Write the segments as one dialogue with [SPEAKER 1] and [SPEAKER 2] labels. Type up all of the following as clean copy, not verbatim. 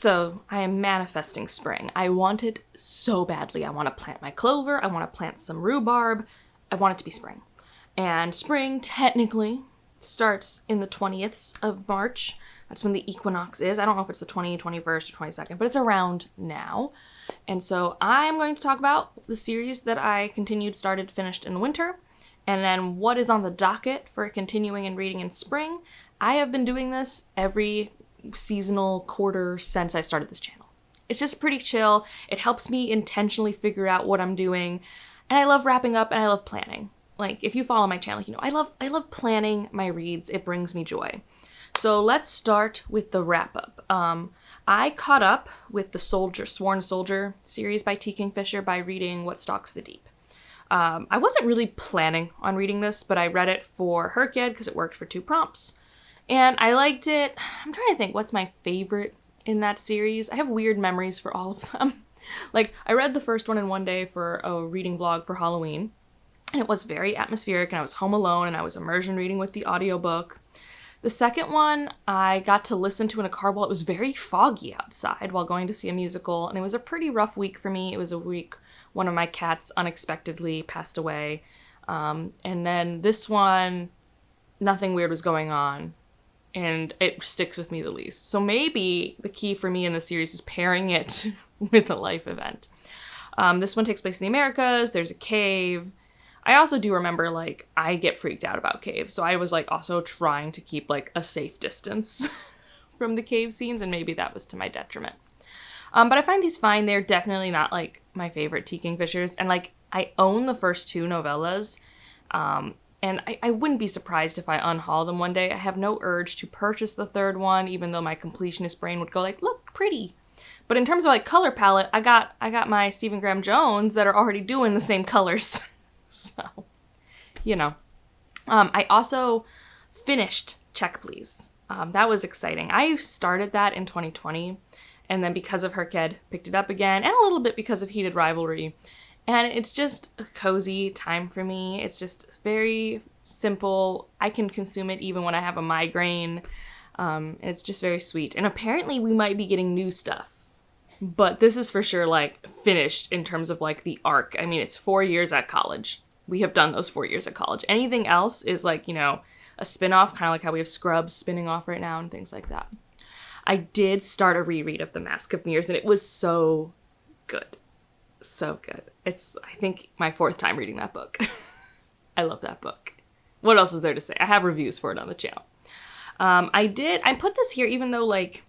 [SPEAKER 1] So I am manifesting spring. I want it so badly. I want to plant my clover. I want to plant some rhubarb. I want it to be spring. And spring technically starts in the 20th of March. That's when the equinox is. I don't know if it's the 20th, 21st, or 22nd, but it's around now. And so I'm going to talk about the series that I started, finished in winter, and then what is on the docket for continuing and reading in spring. I have been doing this every seasonal quarter since I started this channel. It's just pretty chill. It helps me intentionally figure out what I'm doing, and I love wrapping up and I love planning. Like, if you follow my channel, you know I love planning my reads. It brings me joy. So let's start with the wrap up. I caught up with the Sworn Soldier series by T. Kingfisher by reading What Stalks the Deep. I wasn't really planning on reading this, but I read it for Herkyed because it worked for 2 prompts. And I liked it. I'm trying to think what's my favorite in that series. I have weird memories for all of them. Like, I read the first one in one day for a reading vlog for Halloween, and it was very atmospheric, and I was home alone, and I was immersion reading with the audiobook. The second one, I got to listen to in a car while it was very foggy outside while going to see a musical, and it was a pretty rough week for me. It was a week one of my cats unexpectedly passed away. And then this one, nothing weird was going on, and it sticks with me the least. So maybe the key for me in the series is pairing it with a life event. This one takes place in the Americas. There's a cave. I also do remember, like, I get freaked out about caves, so I was, like, also trying to keep, like, a safe distance from the cave scenes, and maybe that was to my detriment. But I find these fine. They're definitely not, like, my favorite T. Kingfishers, and, like, I own the first 2 novellas, and I wouldn't be surprised if I unhaul them one day. I have no urge to purchase the 3rd one, even though my completionist brain would go, like, look, pretty. But in terms of, like, color palette, I got my Stephen Graham Jones that are already doing the same colors. So, you know. I also finished Check Please. That was exciting. I started that in 2020, and then because of Herkyed, picked it up again, and a little bit because of Heated Rivalry. And it's just a cozy time for me. It's just very simple. I can consume it even when I have a migraine. It's just very sweet. And apparently we might be getting new stuff. But this is for sure, like, finished in terms of, like, the arc. I mean, it's 4 years at college. We have done those 4 years at college. Anything else is, like, you know, a spin-off, kind of like how we have Scrubs spinning off right now and things like that. I did start a reread of The Mask of Mirrors, and it was so good. So good. It's, I think, my 4th time reading that book. I love that book. What else is there to say? I have reviews for it on the channel. I put this here even though, like,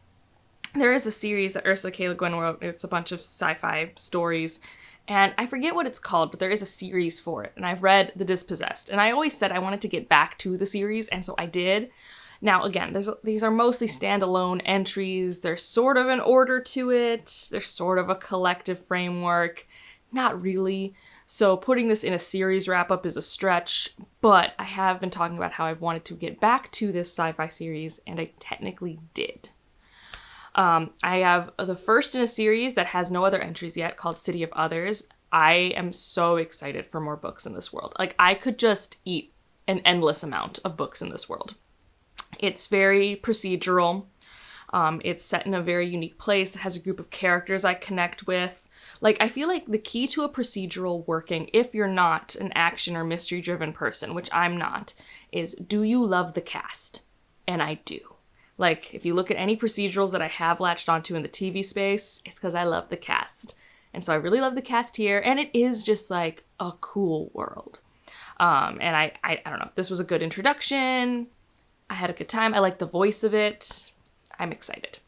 [SPEAKER 1] there is a series that Ursula K. Le Guin wrote. It's a bunch of sci-fi stories, and I forget what it's called, but there is a series for it, and I've read The Dispossessed, and I always said I wanted to get back to the series, and so I did. Now, again, these are mostly standalone entries. There's sort of an order to it. There's sort of a collective framework. Not really. So putting this in a series wrap-up is a stretch, but I have been talking about how I've wanted to get back to this sci-fi series, and I technically did. I have the first in a series that has no other entries yet, called City of Others. I am so excited for more books in this world. Like, I could just eat an endless amount of books in this world. It's very procedural. It's set in a very unique place. It has a group of characters I connect with. Like, I feel like the key to a procedural working, if you're not an action or mystery-driven person, which I'm not, is, do you love the cast? And I do. Like, if you look at any procedurals that I have latched onto in the TV space, it's because I love the cast. And so I really love the cast here, and it is just, like, a cool world. And I don't know, this was a good introduction. I had a good time. I like the voice of it. I'm excited.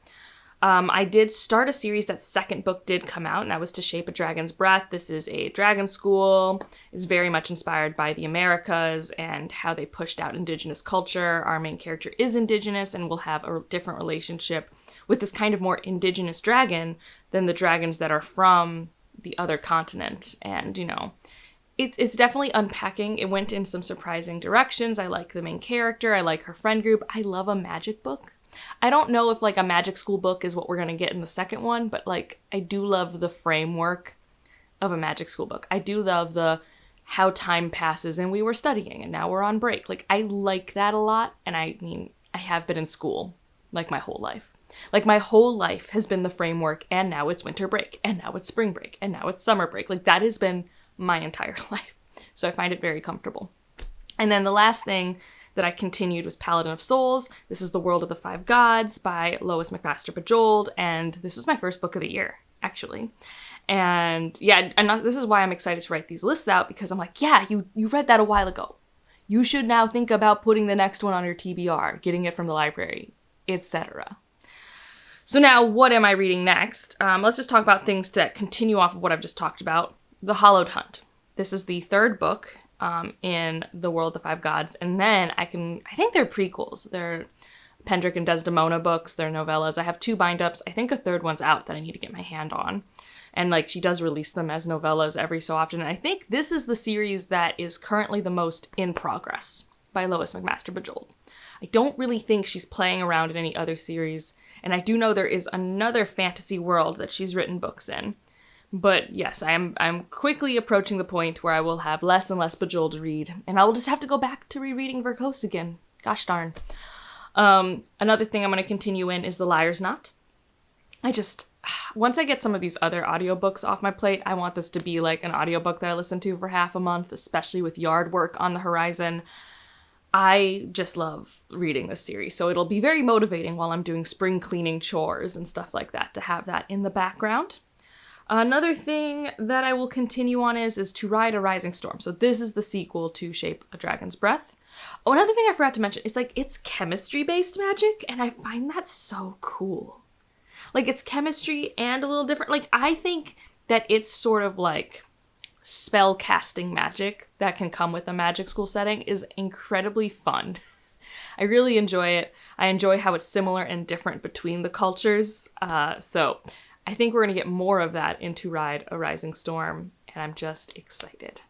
[SPEAKER 1] I did start a series. That second book did come out, and that was To Shape a Dragon's Breath. This is a dragon school. It's very much inspired by the Americas and how they pushed out indigenous culture. Our main character is indigenous and will have a different relationship with this kind of more indigenous dragon than the dragons that are from the other continent. And, you know, it's definitely unpacking. It went in some surprising directions. I like the main character. I like her friend group. I love a magic book. I don't know if, like, a magic school book is what we're going to get in the second one, but, like, I do love the framework of a magic school book. I do love the how time passes and we were studying and now we're on break. Like, I like that a lot, and I mean, I have been in school, like, my whole life. Like, my whole life has been the framework, and now it's winter break, and now it's spring break, and now it's summer break. Like, that has been my entire life. So I find it very comfortable. And then the last thing that I continued was Paladin of Souls. This is The World of the Five Gods by Lois McMaster-Bujold, and this was my first book of the year, actually. And yeah, and this is why I'm excited to write these lists out, because I'm like, yeah, you read that a while ago. You should now think about putting the next one on your TBR, getting it from the library, etc. So now, what am I reading next? Let's just talk about things that continue off of what I've just talked about. The Hollowed Hunt. This is the third book in The World of the Five Gods, and then I think they're prequels. They're Pendrick and Desdemona books, they're novellas. I have 2 bind-ups. I think a third one's out that I need to get my hand on. And like, she does release them as novellas every so often. And I think this is the series that is currently the most in progress by Lois McMaster-Bujold. I don't really think she's playing around in any other series, and I do know there is another fantasy world that she's written books in. But yes, I'm quickly approaching the point where I will have less and less Bujold to read, and I will just have to go back to rereading Verkos again. Gosh darn. Another thing I'm going to continue in is The Liar's Knot. Once I get some of these other audiobooks off my plate, I want this to be like an audiobook that I listen to for half a month, especially with yard work on the horizon. I just love reading this series, so it'll be very motivating while I'm doing spring cleaning chores and stuff like that to have that in the background. Another thing that I will continue on is To Ride a Rising Storm. So this is the sequel to Shape a Dragon's Breath. Oh, another thing I forgot to mention is, like, it's chemistry-based magic, and I find that so cool. Like, it's chemistry and a little different. Like, I think that it's sort of like spell casting magic that can come with a magic school setting is incredibly fun. I really enjoy it. I enjoy how it's similar and different between the cultures. So I think we're going to get more of that in To Ride a Rising Storm, and I'm just excited.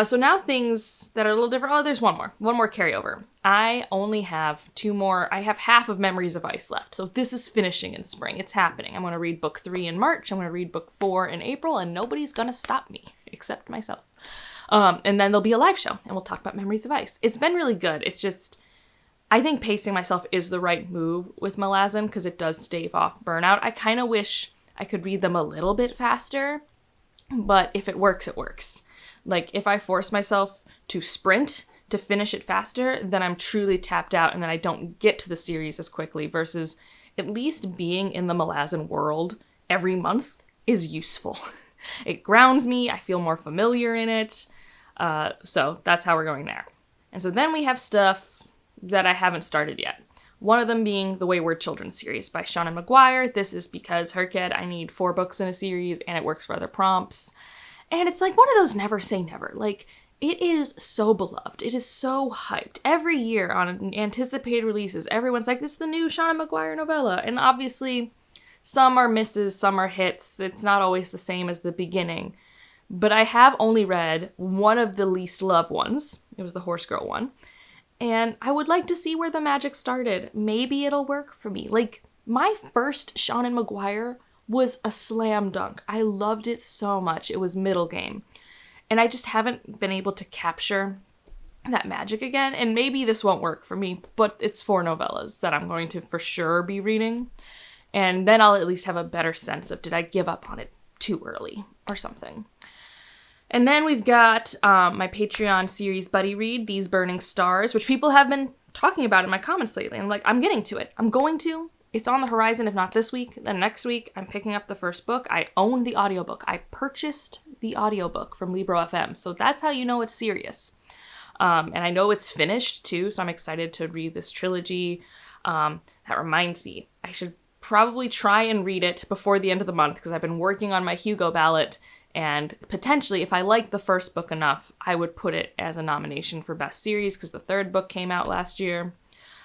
[SPEAKER 1] So now things that are a little different. Oh, there's one more carryover. I only have 2 more. I have half of Memories of Ice left. So this is finishing in spring. It's happening. I'm going to read book 3 in March. I'm going to read book 4 in April, and nobody's going to stop me except myself. And then there'll be a live show, and we'll talk about Memories of Ice. It's been really good. It's just, I think pacing myself is the right move with Malazan because it does stave off burnout. I kind of wish I could read them a little bit faster, but if it works, it works. Like, if I force myself to sprint to finish it faster, then I'm truly tapped out and then I don't get to the series as quickly, versus at least being in the Malazan world every month is useful. It grounds me, I feel more familiar in it, so that's how we're going there. And so then we have stuff that I haven't started yet. One of them being the Wayward Children series by Seanan McGuire. This is because Herked, I need 4 books in a series and it works for other prompts. And it's like one of those never say never. Like, it is so beloved. It is so hyped. Every year on anticipated releases, everyone's like, it's the new Seanan McGuire novella. And obviously, some are misses, some are hits. It's not always the same as the beginning. But I have only read one of the least loved ones. It was the Horse Girl one. And I would like to see where the magic started. Maybe it'll work for me. Like, my first Seanan McGuire was a slam dunk. I loved it so much. It was middle game. And I just haven't been able to capture that magic again. And maybe this won't work for me, but it's 4 novellas that I'm going to for sure be reading. And then I'll at least have a better sense of, did I give up on it too early or something? And then we've got my Patreon series buddy read, These Burning Stars, which people have been talking about in my comments lately. And I'm getting to it. I'm going to. It's on the horizon, if not this week, then next week I'm picking up the first book. I own the audiobook. I purchased the audiobook from Libro FM, so that's how you know it's serious. And I know it's finished too, so I'm excited to read this trilogy. That reminds me, I should probably try and read it before the end of the month because I've been working on my Hugo ballot, and potentially, if I like the first book enough, I would put it as a nomination for Best Series because the 3rd book came out last year.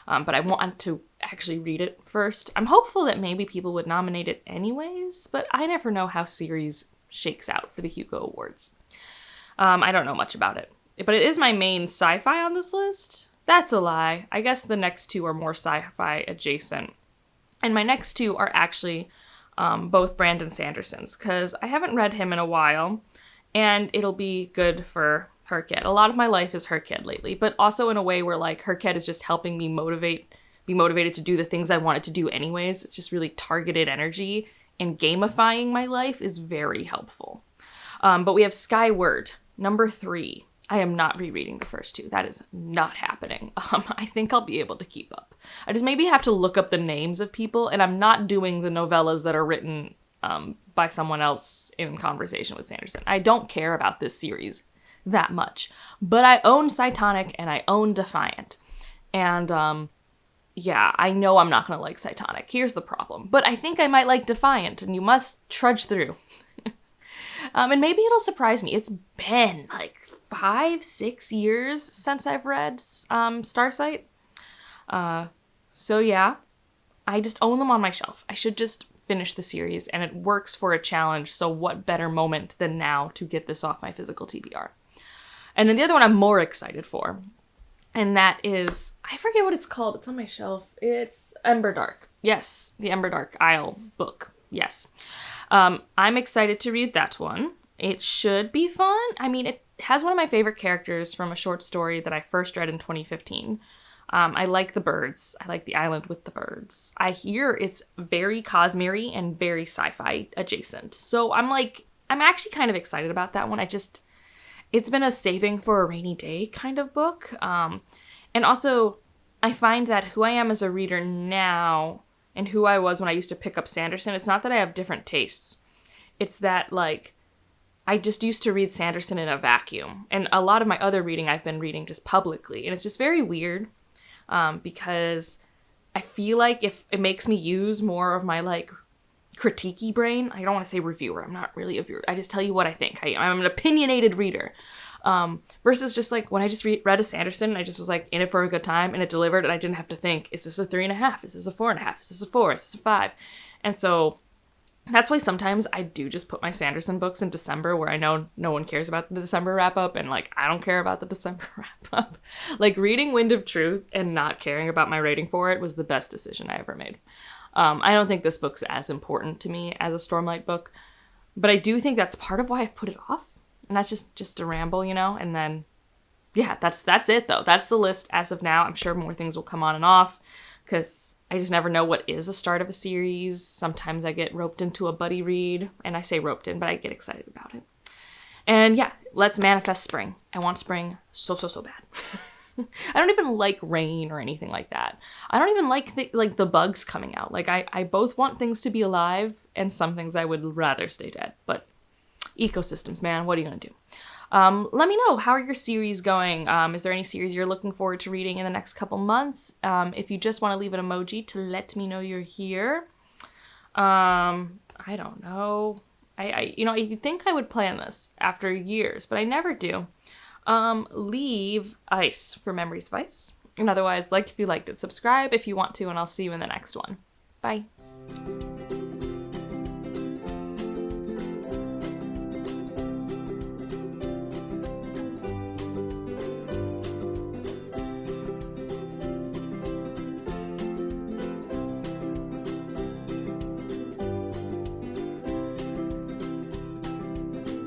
[SPEAKER 1] But I want to actually read it first. I'm hopeful that maybe people would nominate it anyways, but I never know how series shakes out for the Hugo Awards. I don't know much about it. But it is my main sci-fi on this list. That's a lie. I guess the next 2 are more sci-fi adjacent. And my next 2 are actually both Brandon Sanderson's, because I haven't read him in a while, and it'll be good for Herked. A lot of my life is Herked lately, but also in a way where, like, Herked is just helping me motivate be motivated to do the things I wanted to do anyways. It's just really targeted energy, and gamifying my life is very helpful. But we have Skyward, number 3. I am not rereading the first 2. That is not happening. I think I'll be able to keep up. I just maybe have to look up the names of people, and I'm not doing the novellas that are written by someone else in conversation with Sanderson. I don't care about this series that much. But I own Cytonic and I own Defiant. And yeah, I know I'm not going to like Cytonic. Here's the problem. But I think I might like Defiant, and you must trudge through. And maybe it'll surprise me. It's been like 5-6 years since I've read Starsight. So yeah, I just own them on my shelf. I should just finish the series, and it works for a challenge, so what better moment than now to get this off my physical TBR. And then the other one I'm more excited for, and that is, I forget what it's called, it's on my shelf, it's Emberdark. Yes, the Emberdark Isle book, yes. I'm excited to read that one. It should be fun. I mean, it has one of my favorite characters from a short story that I first read in 2015. I like the birds. I like the island with the birds. I hear it's very Cosmere and very sci-fi adjacent. So I'm actually kind of excited about that one. It's been a saving for a rainy day kind of book. And also, I find that who I am as a reader now and who I was when I used to pick up Sanderson, it's not that I have different tastes. It's that, like, I just used to read Sanderson in a vacuum. And a lot of my other reading I've been reading just publicly. And it's just very weird because I feel like if it makes me use more of my, like, critiquey brain. I don't want to say reviewer. I'm not really a viewer. I just tell you what I think. I'm an opinionated reader. Versus just like when I just read a Sanderson, I just was like in it for a good time and it delivered and I didn't have to think, is this a 3.5? Is this a 4.5? Is this a 4? Is this a 5? And so that's why sometimes I do just put my Sanderson books in December where I know no one cares about the December wrap up and like I don't care about the December wrap up. Like reading Wind of Truth and not caring about my rating for it was the best decision I ever made. I don't think this book's as important to me as a Stormlight book, but I do think that's part of why I've put it off. And that's just a ramble, you know? And then, yeah, that's it, though. That's the list as of now. I'm sure more things will come on and off, because I just never know what is a start of a series. Sometimes I get roped into a buddy read, and I say roped in, but I get excited about it. And yeah, let's manifest spring. I want spring so bad. I don't even like rain or anything like that. I don't even like the bugs coming out. Like I both want things to be alive and some things I would rather stay dead. But ecosystems, man, what are you gonna do? Let me know, how are your series going? Is there any series you're looking forward to reading in the next couple months? If you just want to leave an emoji to let me know you're here. I don't know. You think I would plan this after years, but I never do. Leave ice for memories of ice. And otherwise, like if you liked it, subscribe if you want to, and I'll see you in the next one. Bye.